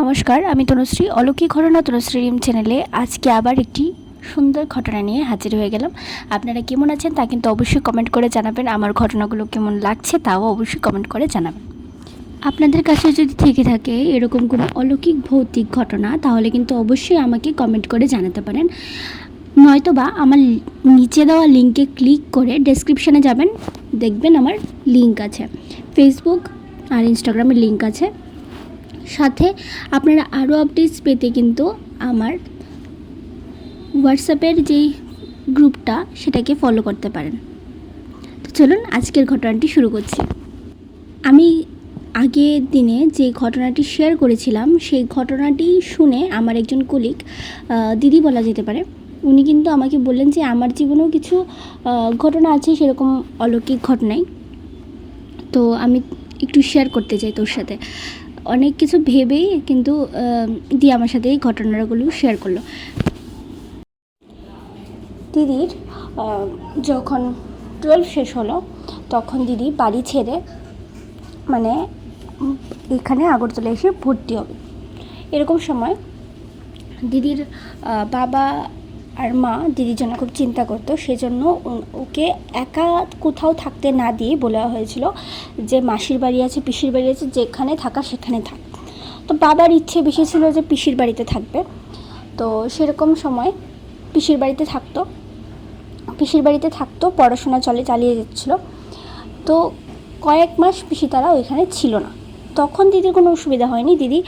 নমস্কার, আমি তনুশ্রী। অলৌকিক ঘটনা তনুশ্রী রিম চ্যানেলে আজকে আবার একটি সুন্দর ঘটনা নিয়ে হাজির হয়ে গেলাম। আপনারা কেমন আছেন তা কিন্তু অবশ্যই কমেন্ট করে জানাবেন। আমার ঘটনাগুলো কেমন লাগছে তাও অবশ্যই কমেন্ট করে জানাবেন। আপনাদের কাছে যদি থেকে থাকে এরকম কোনো অলৌকিক ভৌতিক ঘটনা, তাহলে কিন্তু অবশ্যই আমাকে কমেন্ট করে জানাতে পারেন। নয়তোবা আমার নিচে দেওয়া লিঙ্কে ক্লিক করে ডেসক্রিপশানে যাবেন, দেখবেন আমার লিঙ্ক আছে, ফেসবুক আর ইনস্টাগ্রামের লিঙ্ক আছে। সাথে আপনারা আরও আপডেটস পেতে কিন্তু আমার হোয়াটসঅ্যাপের যেই গ্রুপটা সেটাকে ফলো করতে পারেন। তো চলুন আজকের ঘটনাটি শুরু করছি। আমি আগের দিনে যে ঘটনাটি শেয়ার করেছিলাম সেই ঘটনাটি শুনে আমার একজন কলিগ, দিদি বলা যেতে পারে, উনি কিন্তু আমাকে বললেন যে আমার জীবনেও কিছু ঘটনা আছে সেরকম অলৌকিক ঘটনাই, তো আমি একটু শেয়ার করতে চাই তোর সাথে। অনেক কিছু ভেবেই কিন্তু দি আমার সাথে এই ঘটনাগুলো শেয়ার করলো। দিদির যখন 12 শেষ হলো তখন দিদি বাড়ি ছেড়ে মানে এখানে আগরতলা এসে ভর্তি হবে। এরকম সময় দিদির বাবা আর মা দিদির জন্য খুব চিন্তা করতো, সেজন্য ওকে একা কোথাও থাকতে না দিয়ে বলা হয়েছিল যে মাসির বাড়ি আছে, পিসির বাড়ি আছে, যেখানে থাকা সেখানে থাক। তো বাবার ইচ্ছে বেশি ছিল যে পিসির বাড়িতে থাকবে, তো সেরকম সময় পিসির বাড়িতে থাকতো, পড়াশোনা চালিয়ে যাচ্ছিলো। তো কয়েক মাস পিসি তারা ওইখানে ছিল না, তখন দিদির কোনো অসুবিধা হয়নি, দিদি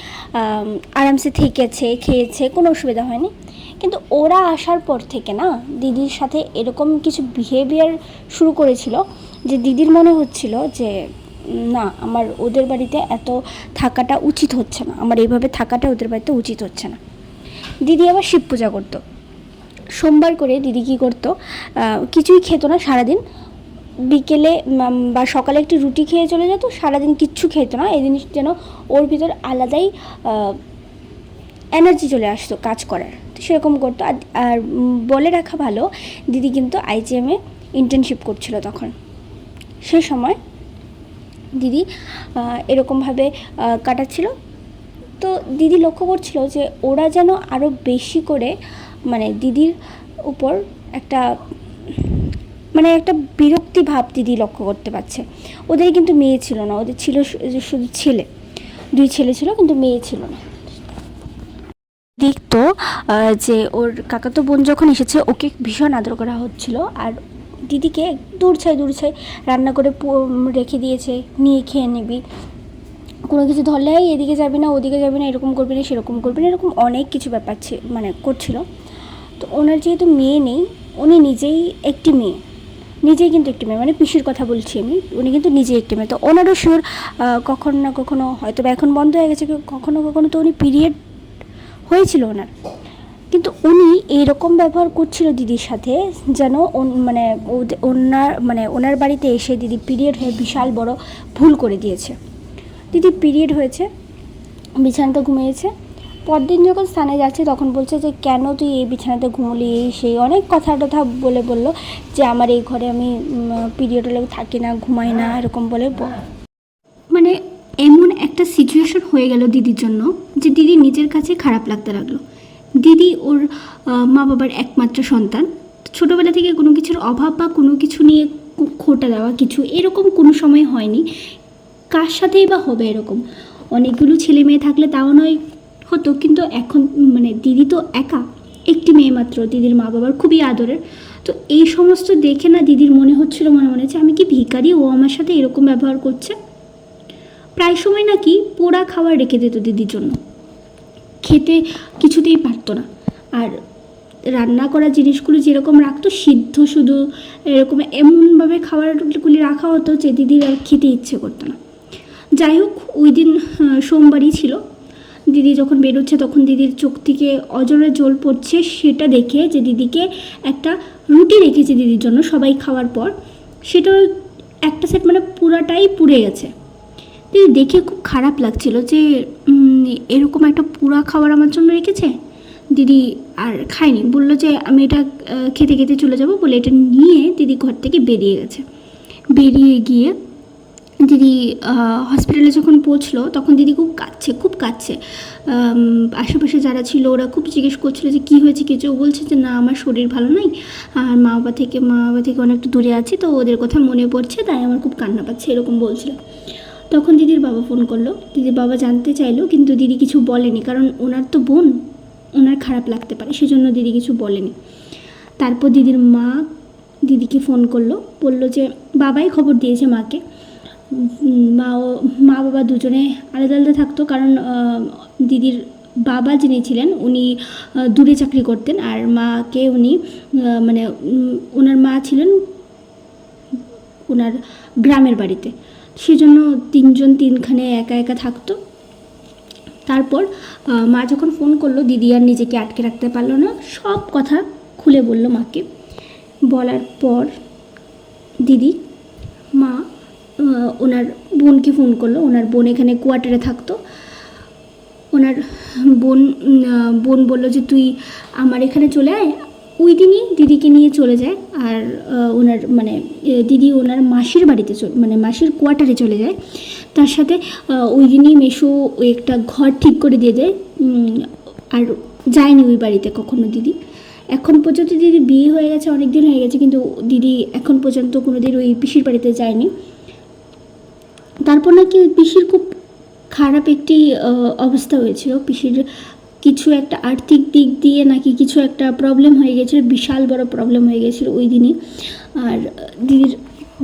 আরামসে থেকেছে, খেয়েছে, কোনো অসুবিধা হয়নি। কিন্তু ওরা আসার পর থেকে না দিদির সাথে এরকম কিছু বিহেভিয়ার শুরু করেছিল যে দিদির মনে হচ্ছিল যে না, আমার ওদের বাড়িতে এত থাকাটা উচিত হচ্ছে না, আমার এইভাবে থাকাটা ওদের বাড়িতে উচিত হচ্ছে না। দিদি আবার শিব পূজা করতো। সোমবার করে দিদি কী করতো, কিছুই খেত না সারাদিন, বিকেলে বা সকালে একটি রুটি খেয়ে চলে যেত, সারাদিন কিচ্ছু খেত না। এই জিনিস যেন ওর ভিতর আলাদাই এনার্জি চলে আসতো কাজ করার, তো সেরকম করতো। আর বলে রাখা ভালো, দিদি কিন্তু আইজিএমে ইন্টার্নশিপ করছিল তখন। সে সময় দিদি এরকমভাবে কাটাচ্ছিল। তো দিদি লক্ষ্য করছিল যে ওরা যেন আরও বেশি করে মানে দিদির উপর একটা বিরক্তি ভাব দিদি লক্ষ্য করতে পারছে। ওদের কিন্তু মেয়ে ছিল না, ওদের ছিল শুধু ছেলে, 2 ছেলে ছিল কিন্তু মেয়ে ছিল না। দেখতো যে ওর কাকাতো বোন যখন এসেছে ওকে ভীষণ আদর করা হচ্ছিল, আর দিদিকে দূর ছাই রান্না করে রেখে দিয়েছে, নিয়ে খেয়ে নিবি, কোনো কিছু ধরলেই এদিকে যাবি না, ওদিকে যাবি না, এরকম করবি না, সেরকম করবি না, এরকম অনেক কিছু ব্যাপার করছিল। তো ওনার যেহেতু মেয়ে নেই, উনি নিজেই একটি মেয়ে, মানে পিসির কথা বলছি আমি, উনি কিন্তু নিজেই একটি মেয়ে। তো ওনারও শিওর কখনো না কখনো, হয়তো বা এখন বন্ধ হয়ে গেছে, কখনো কখনো তো উনি পিরিয়ড হয়েছিল ওনার, কিন্তু উনি এইরকম ব্যবহার করছিল দিদির সাথে যেন ওনার বাড়িতে এসে দিদি পিরিয়ড হয়ে বিশাল বড় ভুল করে দিয়েছে। দিদি পিরিয়ড হয়েছে, বিছানাতে ঘুমিয়েছে, পরদিন যখন স্থানে যাচ্ছে তখন বলছে যে কেন তুই এই বিছানাতে ঘুমলি, সেই অনেক কথা বললো যে আমার এই ঘরে আমি পিরিয়ড হলে থাকি না, ঘুমাই না, এরকম বলে মানে এমন একটা সিচুয়েশন হয়ে গেল দিদির জন্য যে দিদি নিজের কাছে খারাপ লাগতে লাগলো। দিদি ওর মা বাবার একমাত্র সন্তান, ছোটোবেলা থেকে কোনো কিছুর অভাব বা কোনো কিছু নিয়ে খোটা দেওয়া কিছু এরকম কোনো সময় হয়নি, কার সাথেই বা হবে এরকম। অনেকগুলো ছেলে মেয়ে থাকলে তাও নয় হতো, কিন্তু এখন দিদি তো একা, একটি মেয়ে মাত্র, দিদির মা বাবার খুবই আদরের। তো এই সমস্ত দেখে না দিদির মনে হচ্ছিল মনে হচ্ছে আমি কি ভিখারি, ও আমার সাথে এরকম ব্যবহার করছে। প্রায় সময় নাকি পোড়া খাবার রেখে দিত দিদির জন্য, খেতে কিছুতেই পারতো না। আর রান্না করা জিনিসগুলো যেরকম রাখতো সিদ্ধ শুধু এরকম এমনভাবে খাবারগুলি রাখা হতো যে দিদির আর খেতে ইচ্ছে করতো না। যাই হোক, ওই দিন সোমবারই ছিল, দিদি যখন বেরোচ্ছে তখন দিদির চোখ থেকে অজরে জল পড়ছে, সেটা দেখে যে দিদিকে একটা রুটি রেখেছে দিদির জন্য সবাই খাওয়ার পর, সেটা একটা সেট পুরাটাই পুড়ে গেছে। দিদি দেখে খুব খারাপ লাগছিল যে এরকম একটা পুরা খাবার আমার জন্য রেখেছে। দিদি আর খায়নি, বললো যে আমি এটা খেতে চলে যাব বলে এটা নিয়ে দিদি ঘর থেকে বেরিয়ে গেছে। বেরিয়ে গিয়ে দিদি হসপিটালে যখন পৌঁছলো তখন দিদি খুব কাঁদছে। আশেপাশে যারা ছিল ওরা খুব জিজ্ঞেস করছিলো যে কী হয়েছে কিছু, বলছে যে না আমার শরীর ভালো নয়, আর মা বাবা থেকে অনেকটা দূরে আছি, তো ওদের কথা মনে পড়ছে, তাই আমার খুব কান্না পাচ্ছে, এরকম বলছিল। তখন দিদির বাবা ফোন করলো, দিদির বাবা জানতে চাইলো, কিন্তু দিদি কিছু বলেনি, কারণ ওনার তো বোন, ওনার খারাপ লাগতে পারে, সেজন্য দিদি কিছু বলেনি। তারপর দিদির মা দিদিকে ফোন করলো, বললো যে বাবাই খবর দিয়েছে মাকে। মা বাবা দুজনে আলাদা আলাদা থাকতো, কারণ দিদির বাবা যিনি ছিলেন উনি দূরে চাকরি করতেন, আর মাকে উনি মানে ওনার মা ছিলেন ওনার গ্রামের বাড়িতে, সেজন্য তিনজন তিনখানে একা একা থাকতো। তারপর মা যখন ফোন করলো, দিদি আর নিজেকে আটকে রাখতে পারলো না, সব কথা খুলে বলল মাকে। বলার পর মা ওনার বোনকে ফোন করলো। ওনার বোন এখানে কোয়ার্টারে থাকতো। ওনার বোন বললো যে তুই আমার এখানে চলে আয়। ওই দিনই দিদিকে নিয়ে চলে যায়, আর ওনার দিদি ওনার মাসির বাড়িতে মাসির কোয়ার্টারে চলে যায়। তার সাথে ওই দিনই মেশো একটা ঘর ঠিক করে দিয়ে দেয়, আর যায়নি ওই বাড়িতে কখনো দিদি। এখন পর্যন্ত দিদি বিয়ে হয়ে গেছে, অনেক দিন হয়ে গেছে, কিন্তু দিদি এখন পর্যন্ত কোনো দিন ওই পিসির বাড়িতে যায়নি। তারপর নাকি ওই পিসির খুব খারাপ একটি অবস্থা হয়েছিল, পিসির কিছু একটা আর্থিক দিক দিয়ে নাকি কিছু একটা প্রবলেম হয়ে গেছিলো, বিশাল বড় প্রবলেম হয়ে গেছিলো ওই দিনই। আর দিদির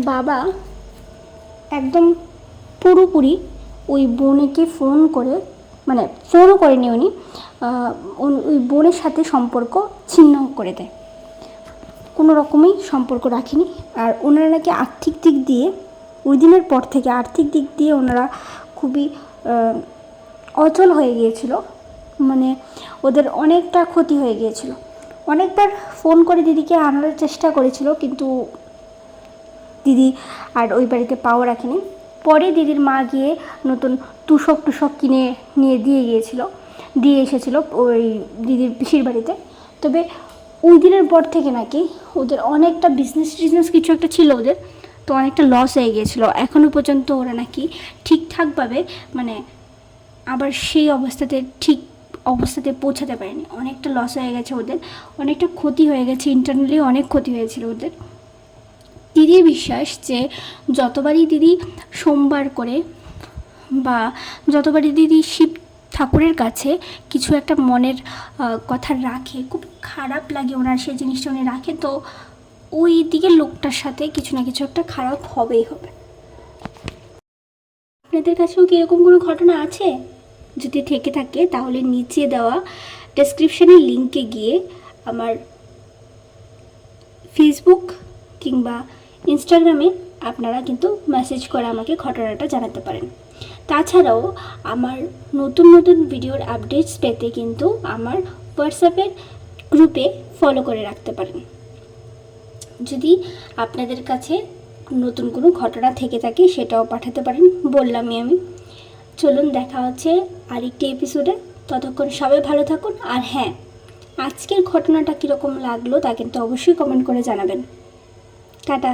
বাবা একদম পুরোপুরি ওই বোনকে ফোনও করেনি উনি, ওই বোনের সাথে সম্পর্ক ছিন্ন করে দেয়, কোনো রকমই সম্পর্ক রাখেনি। আর ওনারা নাকি আর্থিক দিক দিয়ে ওই দিনের পর থেকে ওনারা খুবই অচল হয়ে গিয়েছিল, ওদের অনেকটা ক্ষতি হয়ে গিয়েছিল। অনেকবার ফোন করে দিদিকে আনার চেষ্টা করেছিল, কিন্তু দিদি আর ওই বাড়িতে পাও রাখেনি। পরে দিদির মা গিয়ে নতুন তুষক কিনে নিয়ে দিয়ে এসেছিলো ওই দিদির পিসির বাড়িতে। তবে ওই দিনের পর থেকে নাকি ওদের অনেকটা বিজনেস কিছু একটা ছিল ওদের, তো অনেকটা লস হয়ে গিয়েছিলো। এখনও পর্যন্ত ওরা নাকি ঠিকঠাকভাবে আবার সেই ঠিক অবস্থাতে পৌঁছাতে পারেনি, অনেকটা লস হয়ে গেছে ওদের, অনেকটা ক্ষতি হয়ে গেছে, ইন্টারনালি অনেক ক্ষতি হয়েছিল ওদের। দিদির বিশ্বাস যে যতবারই দিদি সোমবার করে বা যতবারই দিদি শিব ঠাকুরের কাছে কিছু একটা মনের কথা রাখে, খুব খারাপ লাগে ওনার সেই জিনিসটা উনি রাখে, তো ওই দিকের লোকটার সাথে কিছু না কিছু একটা খারাপ হবেই হবে। আপনাদের কাছেও কি এরকম কোনো ঘটনা আছে? যদি থেকে থাকে তাহলে নিচে দেওয়া ডেসক্রিপশানের লিঙ্কে গিয়ে আমার ফেসবুক কিংবা ইনস্টাগ্রামে আপনারা কিন্তু মেসেজ করে আমাকে ঘটনাটা জানাতে পারেন। তাছাড়াও আমার নতুন ভিডিওর আপডেটস পেতে কিন্তু আমার হোয়াটসঅ্যাপের গ্রুপে ফলো করে রাখতে পারেন। যদি আপনাদের কাছে নতুন কোনো ঘটনা থেকে থাকে সেটাও পাঠাতে পারেন, বললামই আমি। চলুন দেখা হচ্ছে আরেকটি এপিসোডে, ততক্ষণ সবাই ভালো থাকুন। আর হ্যাঁ, আজকের ঘটনাটা কীরকম লাগলো তা কিন্তু অবশ্যই কমেন্ট করে জানাবেন। টাটা।